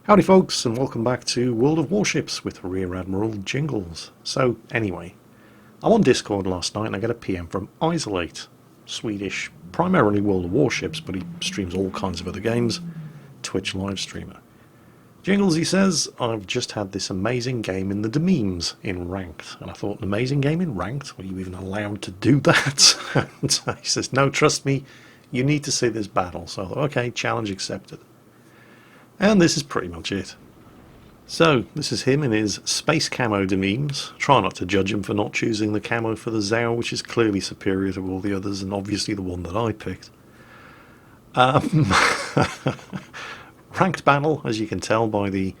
Howdy folks, and welcome back to World of Warships with Rear Admiral Jingles. So anyway, I'm on Discord last night and I get a PM from Isolate, Swedish, primarily World of Warships, but he streams all kinds of other games, Twitch live streamer. Jingles, he says, I've just had this amazing game in the Dememes in Ranked. And I thought, an amazing game in Ranked? Were you even allowed to do that? And he says, no, trust me, you need to see this battle. So I thought, okay, challenge accepted. And this is pretty much it. So, this is him in his space camo Dememes. Try not to judge him for not choosing the camo for the Zao, which is clearly superior to all the others, and obviously the one that I picked. Ranked battle, as you can tell by the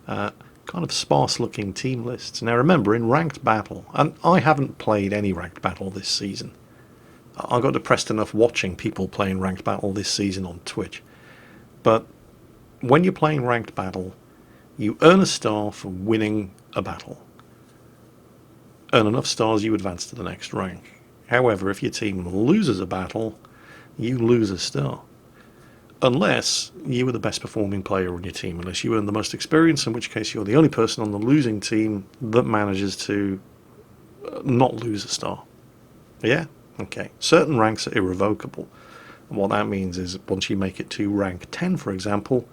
kind of sparse-looking team lists. Now remember, in ranked battle, and I haven't played any ranked battle this season. I got depressed enough watching people playing ranked battle this season on Twitch. But when you're playing ranked battle, you earn a star for winning a battle. Earn enough stars, you advance to the next rank. However, if your team loses a battle, you lose a star. Unless you were the best performing player on your team, unless you earn the most experience, in which case you're the only person on the losing team that manages to not lose a star. Yeah? Okay. Certain ranks are irrevocable. And what that means is once you make it to rank 10, for example,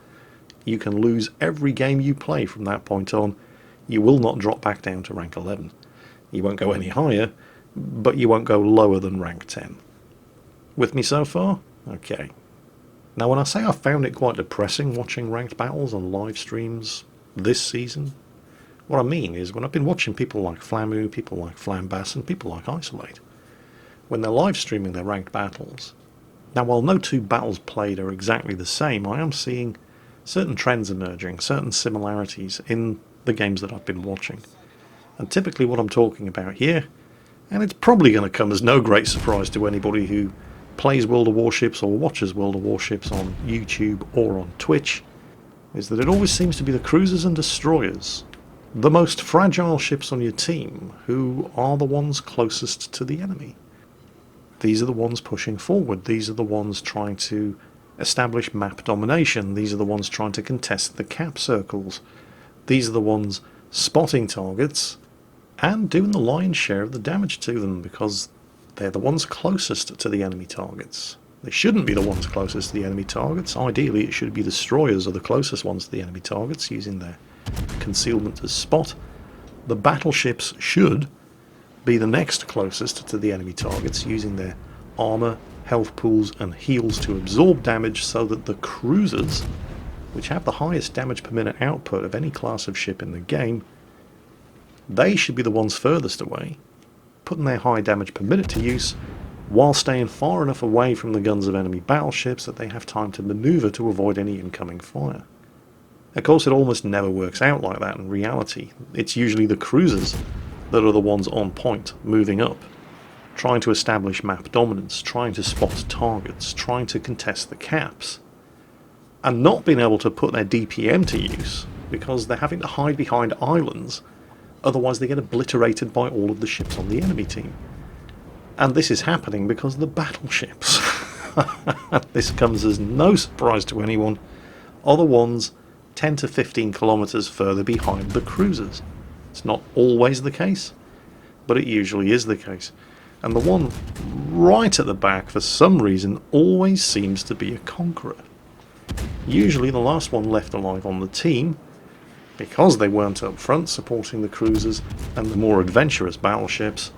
you can lose every game you play from that point on. You will not drop back down to rank 11. You won't go any higher, but you won't go lower than rank 10. With me so far? Okay. Now when I say I found it quite depressing watching ranked battles on live streams this season, what I mean is when I've been watching people like Flamu, people like Flambass, and people like Isolate, when they're live streaming their ranked battles, now while no two battles played are exactly the same, I am seeing certain trends emerging, certain similarities in the games that I've been watching. And typically what I'm talking about here, and it's probably going to come as no great surprise to anybody who plays World of Warships or watches World of Warships on YouTube or on Twitch, is that it always seems to be the cruisers and destroyers, the most fragile ships on your team, who are the ones closest to the enemy. These are the ones pushing forward, these are the ones trying to establish map domination, these are the ones trying to contest the cap circles, these are the ones spotting targets and doing the lion's share of the damage to them because they're the ones closest to the enemy targets. They shouldn't be the ones closest to the enemy targets. Ideally it should be destroyers are the closest ones to the enemy targets using their concealment as spot. The battleships should be the next closest to the enemy targets using their armor, health pools and heals to absorb damage so that the cruisers, which have the highest damage per minute output of any class of ship in the game, they should be the ones furthest away, putting their high damage per minute to use while staying far enough away from the guns of enemy battleships that they have time to maneuver to avoid any incoming fire. Of course it almost never works out like that in reality. It's usually the cruisers that are the ones on point, moving up, trying to establish map dominance, trying to spot targets, trying to contest the caps, and not being able to put their DPM to use because they're having to hide behind islands, otherwise they get obliterated by all of the ships on the enemy team. And this is happening because of the battleships. This comes as no surprise to anyone, are the ones 10 to 15 kilometers further behind the cruisers. It's not always the case, but it usually is the case. And the one right at the back, for some reason, always seems to be a conqueror. Usually the last one left alive on the team, because they weren't up front supporting the cruisers and the more adventurous battleships,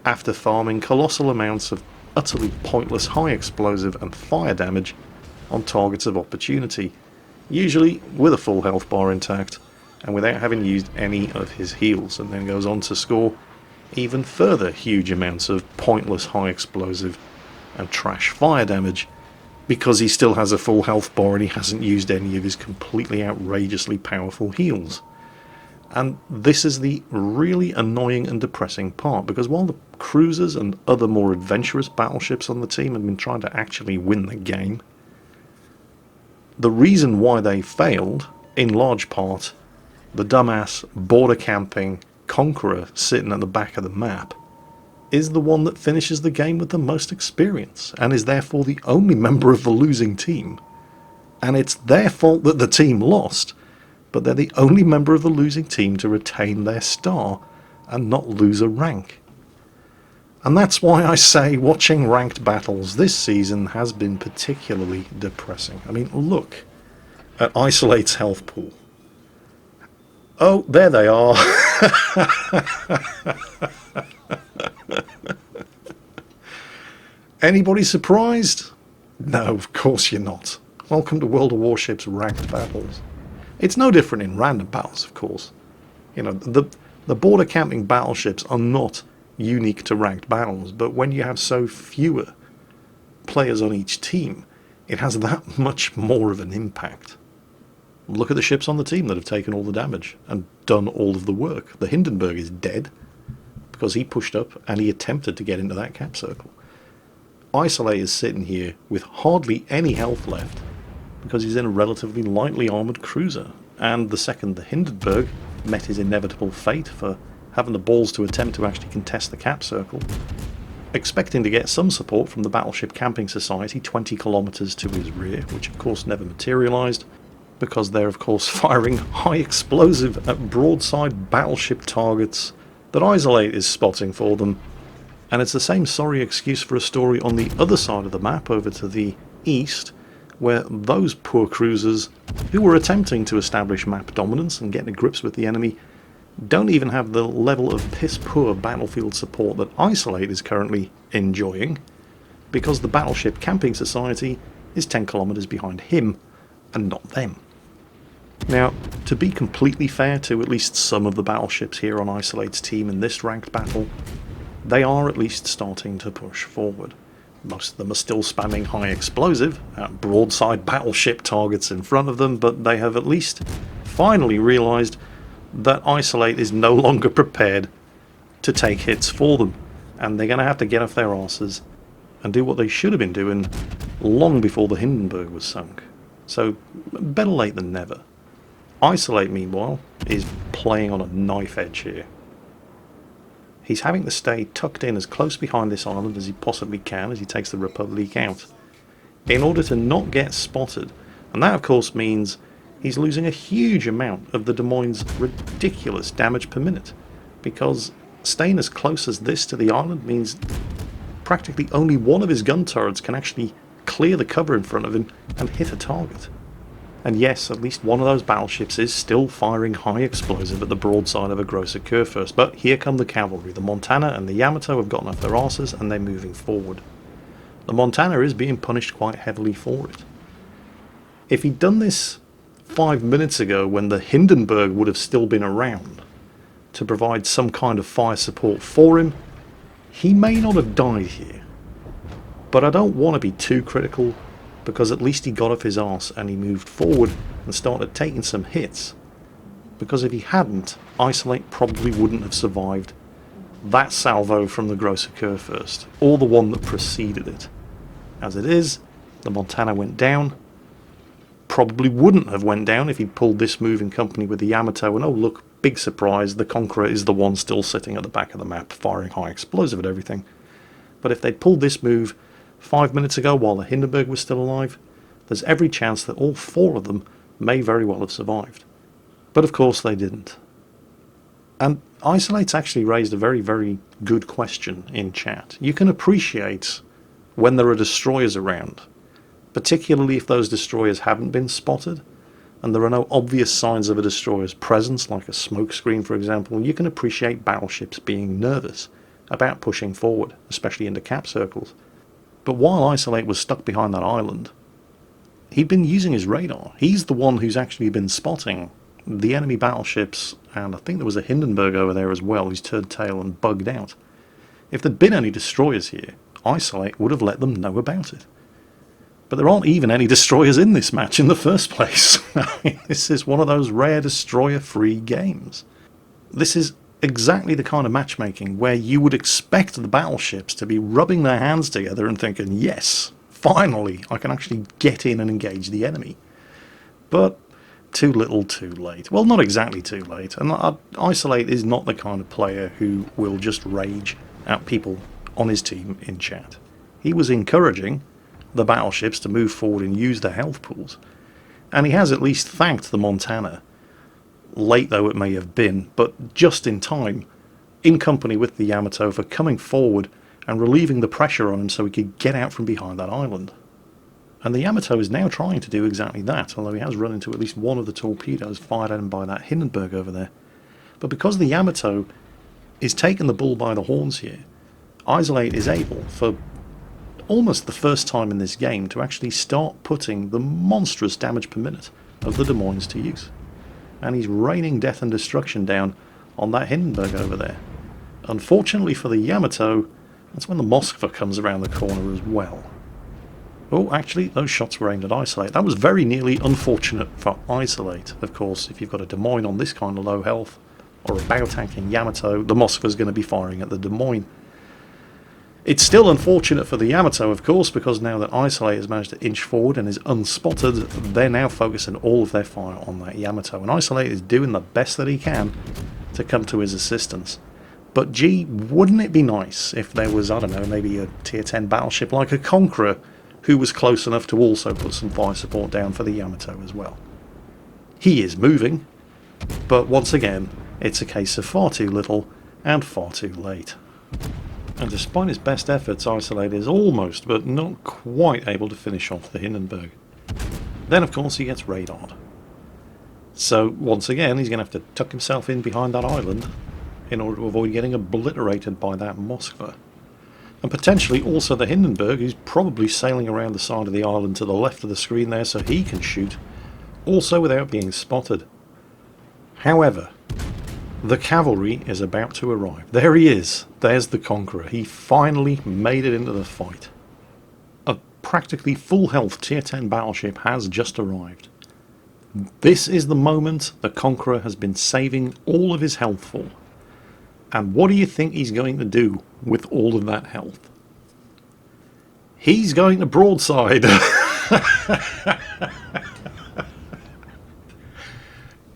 after farming colossal amounts of utterly pointless high explosive and fire damage on targets of opportunity, usually with a full health bar intact and without having used any of his heals, and then goes on to score even further huge amounts of pointless high explosive and trash fire damage because he still has a full health bar and he hasn't used any of his completely outrageously powerful heals. And this is the really annoying and depressing part, because while the cruisers and other more adventurous battleships on the team have been trying to actually win the game, the reason why they failed, in large part, the dumbass border camping conqueror sitting at the back of the map, is the one that finishes the game with the most experience, and is therefore the only member of the losing team And it's their fault that the team lost, but they're the only member of the losing team to retain their star and not lose a rank. And that's why I say watching ranked battles this season has been particularly depressing. I mean, look at Isolate's health pool. Oh, there they are. Anybody surprised? No, of course you're not. Welcome to World of Warships ranked battles. It's no different in random battles, of course. You know, the border camping battleships are not unique to ranked battles, but when you have so fewer players on each team, it has that much more of an impact. Look at the ships on the team that have taken all the damage and done all of the work. The Hindenburg is dead because he pushed up and he attempted to get into that cap circle. Isolate is sitting here with hardly any health left because he's in a relatively lightly armoured cruiser, and the second the Hindenburg met his inevitable fate for having the balls to attempt to actually contest the cap circle, expecting to get some support from the Battleship Camping Society 20 kilometres to his rear, which of course never materialised, because they're of course firing high explosive at broadside battleship targets that Isolate is spotting for them. And it's the same sorry excuse for a story on the other side of the map over to the east, where those poor cruisers who were attempting to establish map dominance and get to grips with the enemy don't even have the level of piss-poor battlefield support that Isolate is currently enjoying, because the Battleship Camping Society is 10 kilometres behind him and not them. Now, to be completely fair to at least some of the battleships here on Isolate's team in this ranked battle, they are at least starting to push forward. Most of them are still spamming high explosive at broadside battleship targets in front of them, but they have at least finally realised that Isolate is no longer prepared to take hits for them, and they're going to have to get off their arses and do what they should have been doing long before the Hindenburg was sunk. So, better late than never. Isolate, meanwhile, is playing on a knife edge here. He's having to stay tucked in as close behind this island as he possibly can as he takes the Republic out, in order to not get spotted. And that, of course, means he's losing a huge amount of the Des Moines' ridiculous damage per minute, because staying as close as this to the island means practically only one of his gun turrets can actually clear the cover in front of him and hit a target. And yes, at least one of those battleships is still firing high explosive at the broadside of a Grosser Kurfürst, but here come the cavalry. The Montana and the Yamato have gotten off their arses and they're moving forward. The Montana is being punished quite heavily for it. If he'd done this 5 minutes ago, when the Hindenburg would have still been around to provide some kind of fire support for him, he may not have died here. But I don't want to be too critical, because at least he got off his arse and he moved forward and started taking some hits. Because if he hadn't, Isolate probably wouldn't have survived that salvo from the Grosser Kurfürst, or the one that preceded it. As it is, the Montana went down. Probably wouldn't have went down if he'd pulled this move in company with the Yamato, and oh look, big surprise, the Conqueror is the one still sitting at the back of the map firing high explosive at everything. But if they'd pulled this move 5 minutes ago while the Hindenburg was still alive, there's every chance that all four of them may very well have survived. But of course they didn't. And Isolate's actually raised a very, very good question in chat. You can appreciate when there are destroyers around, particularly if those destroyers haven't been spotted and there are no obvious signs of a destroyer's presence, like a smoke screen for example. You can appreciate battleships being nervous about pushing forward, especially into cap circles. But while Isolate was stuck behind that island, he'd been using his radar. He's the one who's actually been spotting the enemy battleships, and I think there was a Hindenburg over there as well who's turned tail and bugged out. If there'd been any destroyers here, Isolate would have let them know about it. But there aren't even any destroyers in this match in the first place. This is one of those rare destroyer-free games. This is exactly the kind of matchmaking where you would expect the battleships to be rubbing their hands together and thinking, yes, finally, I can actually get in and engage the enemy. But too little, too late. Well, not exactly too late. And Isolate is not the kind of player who will just rage at people on his team in chat. He was encouraging the battleships to move forward and use their health pools. And he has at least thanked the Montana, late though it may have been, but just in time, in company with the Yamato, for coming forward and relieving the pressure on him so he could get out from behind that island. And the Yamato is now trying to do exactly that, although he has run into at least one of the torpedoes fired at him by that Hindenburg over there. But because the Yamato is taking the bull by the horns here, Isolate is able, for almost the first time in this game, to actually start putting the monstrous damage per minute of the Des Moines to use. And he's raining death and destruction down on that Hindenburg over there. Unfortunately for the Yamato, that's when the Moskva comes around the corner as well. Oh, actually, those shots were aimed at Isolate. That was very nearly unfortunate for Isolate. Of course, if you've got a Des Moines on this kind of low health, or a bow tanking Yamato, the Moskva's going to be firing at the Des Moines. It's still unfortunate for the Yamato, of course, because now that Isolate has managed to inch forward and is unspotted, they're now focusing all of their fire on that Yamato. And Isolate is doing the best that he can to come to his assistance. But gee, wouldn't it be nice if there was, I don't know, maybe a tier 10 battleship like a Conqueror who was close enough to also put some fire support down for the Yamato as well. He is moving, but once again, it's a case of far too little and far too late. And despite his best efforts, Isolate is almost, but not quite, able to finish off the Hindenburg. Then, of course, he gets radared. So, once again, he's going to have to tuck himself in behind that island in order to avoid getting obliterated by that Moskva. And potentially also the Hindenburg, who's probably sailing around the side of the island to the left of the screen there so he can shoot, also without being spotted. However, the cavalry is about to arrive. There he is. There's the Conqueror. He finally made it into the fight. A practically full health tier 10 battleship has just arrived. This is the moment the Conqueror has been saving all of his health for. And what do you think he's going to do with all of that health? He's going to broadside.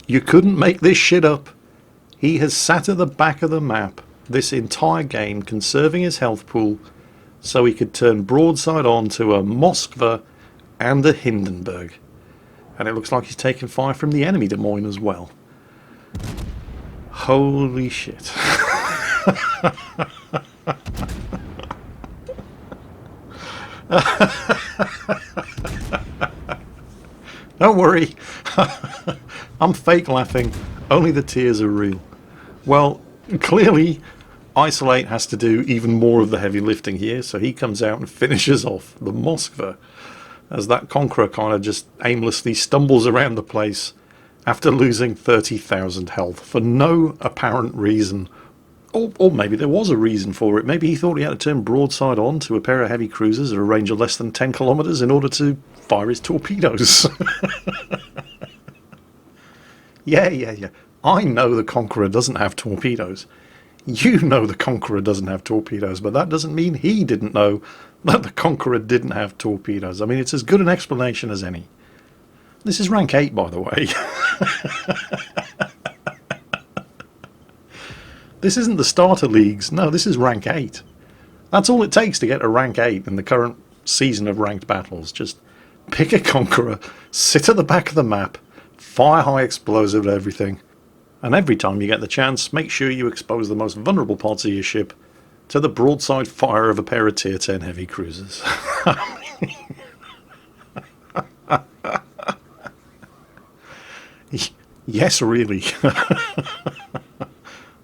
You couldn't make this shit up. He has sat at the back of the map this entire game, conserving his health pool so he could turn broadside on to a Moskva and a Hindenburg. And it looks like he's taking fire from the enemy Des Moines as well. Holy shit. Don't worry. I'm fake laughing. Only the tears are real. Well, clearly Isolate has to do even more of the heavy lifting here, so he comes out and finishes off the Moskva as that Conqueror kind of just aimlessly stumbles around the place after losing 30,000 health for no apparent reason. Or maybe there was a reason for it. Maybe he thought he had to turn broadside on to a pair of heavy cruisers at a range of less than 10 kilometers in order to fire his torpedoes. Yeah. I know the Conqueror doesn't have torpedoes. You know the Conqueror doesn't have torpedoes, but that doesn't mean he didn't know that the Conqueror didn't have torpedoes. I mean, it's as good an explanation as any. This is rank 8, by the way. This isn't the starter leagues. No, this is rank 8. That's all it takes to get to rank 8 in the current season of ranked battles. Just pick a Conqueror, sit at the back of the map, fire high explosive at everything, and every time you get the chance, make sure you expose the most vulnerable parts of your ship to the broadside fire of a pair of tier 10 heavy cruisers. Yes, really.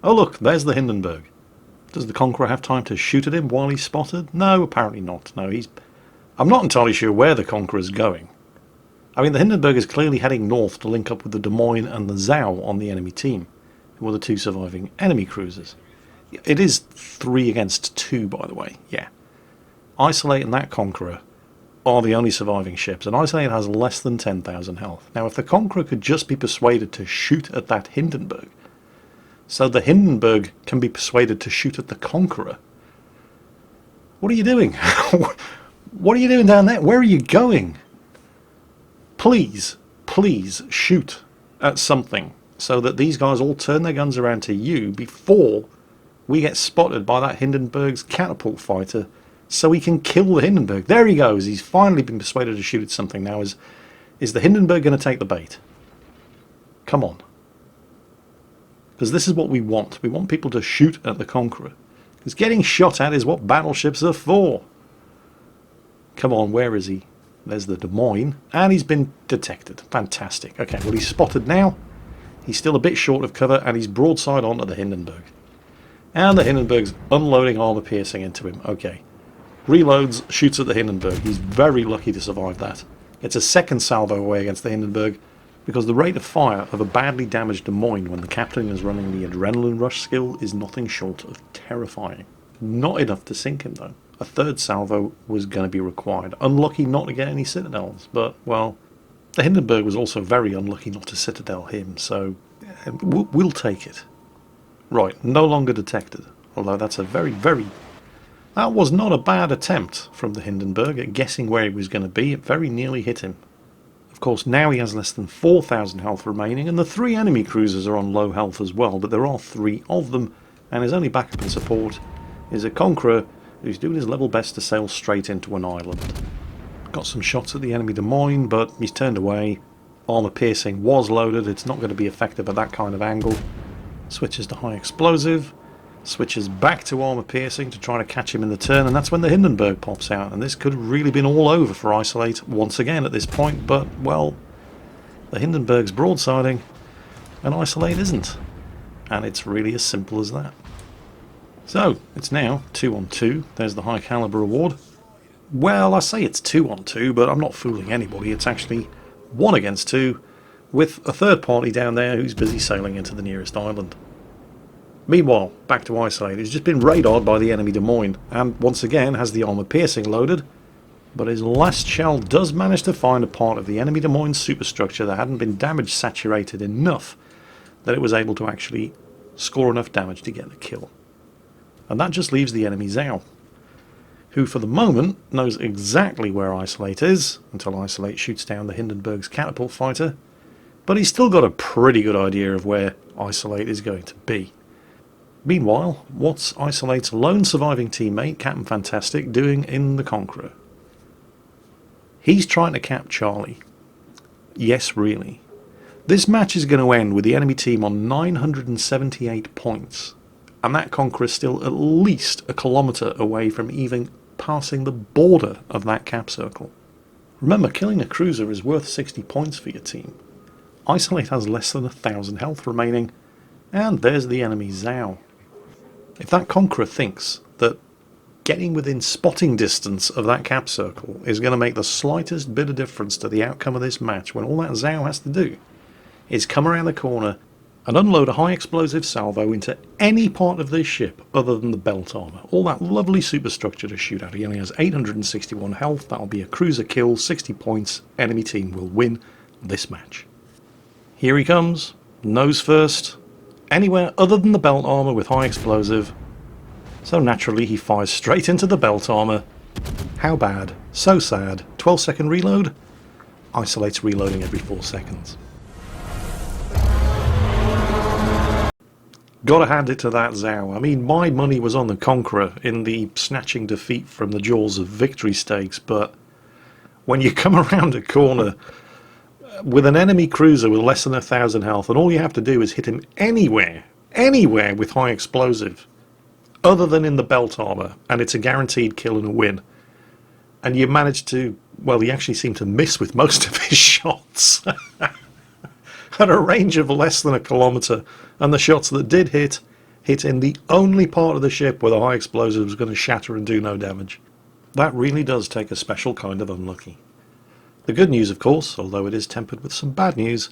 Oh look, there's the Hindenburg. Does the Conqueror have time to shoot at him while he's spotted? No, apparently not. No, I'm not entirely sure where the Conqueror's going. I mean, the Hindenburg is clearly heading north to link up with the Des Moines and the Zhao on the enemy team, who are the two surviving enemy cruisers. It is 3 against 2, by the way, yeah. Isolate and that Conqueror are the only surviving ships, and Isolate has less than 10,000 health. Now, if the Conqueror could just be persuaded to shoot at that Hindenburg, so the Hindenburg can be persuaded to shoot at the Conqueror. What are you doing? What are you doing down there? Where are you going? Please shoot at something so that these guys all turn their guns around to you before we get spotted by that Hindenburg's catapult fighter so he can kill the Hindenburg. There he goes. He's finally been persuaded to shoot at something now. His Is the Hindenburg going to take the bait? Come on. Because this is what we want. We want people to shoot at the Conqueror. Because getting shot at is what battleships are for. Come on, where is he? There's the Des Moines. And he's been detected. Fantastic. Okay, well, he's spotted now. He's still a bit short of cover, and he's broadside onto the Hindenburg. And the Hindenburg's unloading armor piercing into him. Okay. Reloads, shoots at the Hindenburg. He's very lucky to survive that. It's a second salvo away against the Hindenburg, because the rate of fire of a badly damaged Des Moines when the captain is running the adrenaline rush skill is nothing short of terrifying. Not enough to sink him, though. A third salvo was going to be required. Unlucky not to get any citadels, but, well, the Hindenburg was also very unlucky not to citadel him, so we'll take it. Right, no longer detected. Although that's a that was not a bad attempt from the Hindenburg at guessing where he was going to be. It very nearly hit him. Of course, now he has less than 4,000 health remaining, and the 3 enemy cruisers are on low health as well, but there are 3 of them, and his only backup and support is a Conqueror who's doing his level best to sail straight into an island. Got some shots at the enemy Des Moines, but he's turned away. Armor piercing was loaded. It's not going to be effective at that kind of angle. Switches to high explosive. Switches back to armor piercing to try to catch him in the turn, and that's when the Hindenburg pops out. And this could have really been all over for Isolate once again at this point, but, well, the Hindenburg's broadsiding and Isolate isn't. And it's really as simple as that. So, it's now 2 on 2. There's the high caliber award. Well, I say it's 2 on 2, but I'm not fooling anybody. It's actually 1 against 2, with a third party down there who's busy sailing into the nearest island. Meanwhile, back to Isolate, who's just been radared by the enemy Des Moines, and once again has the armor piercing loaded, but his last shell does manage to find a part of the enemy Des Moines superstructure that hadn't been damage saturated enough that it was able to actually score enough damage to get the kill. And that just leaves the enemy Zhao, who for the moment knows exactly where Isolate is, until Isolate shoots down the Hindenburg's catapult fighter, but he's still got a pretty good idea of where Isolate is going to be. Meanwhile, what's Isolate's lone surviving teammate, Captain Fantastic, doing in the Conqueror? He's trying to cap Charlie. Yes, really. This match is going to end with the enemy team on 978 points, and that Conqueror is still at least a kilometre away from even passing the border of that cap circle. Remember, killing a cruiser is worth 60 points for your team. Isolate has less than 1,000 health remaining, and there's the enemy Zhao. If that Conqueror thinks that getting within spotting distance of that cap circle is going to make the slightest bit of difference to the outcome of this match, when all that Zhao has to do is come around the corner and unload a high explosive salvo into any part of this ship other than the belt armor, all that lovely superstructure to shoot at. He only has 861 health. That'll be a cruiser kill, 60 points. Enemy team will win this match. Here he comes, nose first, anywhere other than the belt armor with high explosive. So naturally he fires straight into the belt armor. How bad? So sad. 12-second reload? Isolate's reloading every 4 seconds. Gotta hand it to that Zhao. I mean, my money was on the Conqueror in the snatching defeat from the jaws of victory stakes, but when you come around a corner with an enemy cruiser with less than 1,000 health, and all you have to do is hit him anywhere with high explosive, other than in the belt armor, and it's a guaranteed kill and a win. And you manage to, well, he actually seemed to miss with most of his shots at a range of less than a kilometre, and the shots that did hit in the only part of the ship where the high explosive was going to shatter and do no damage. That really does take a special kind of unlucky. The good news, of course, although it is tempered with some bad news,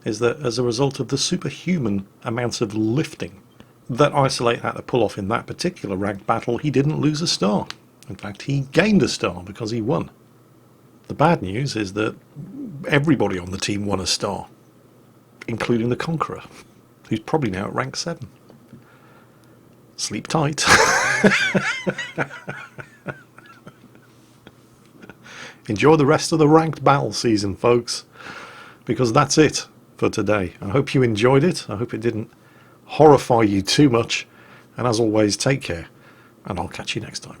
is that as a result of the superhuman amounts of lifting that Isolate had to pull off in that particular ranked battle, he didn't lose a star. In fact, he gained a star because he won. The bad news is that everybody on the team won a star, including the Conqueror, who's probably now at rank 7. Sleep tight. Enjoy the rest of the ranked battle season, folks, because that's it for today. I hope you enjoyed it. I hope it didn't horrify you too much. And as always, take care, and I'll catch you next time.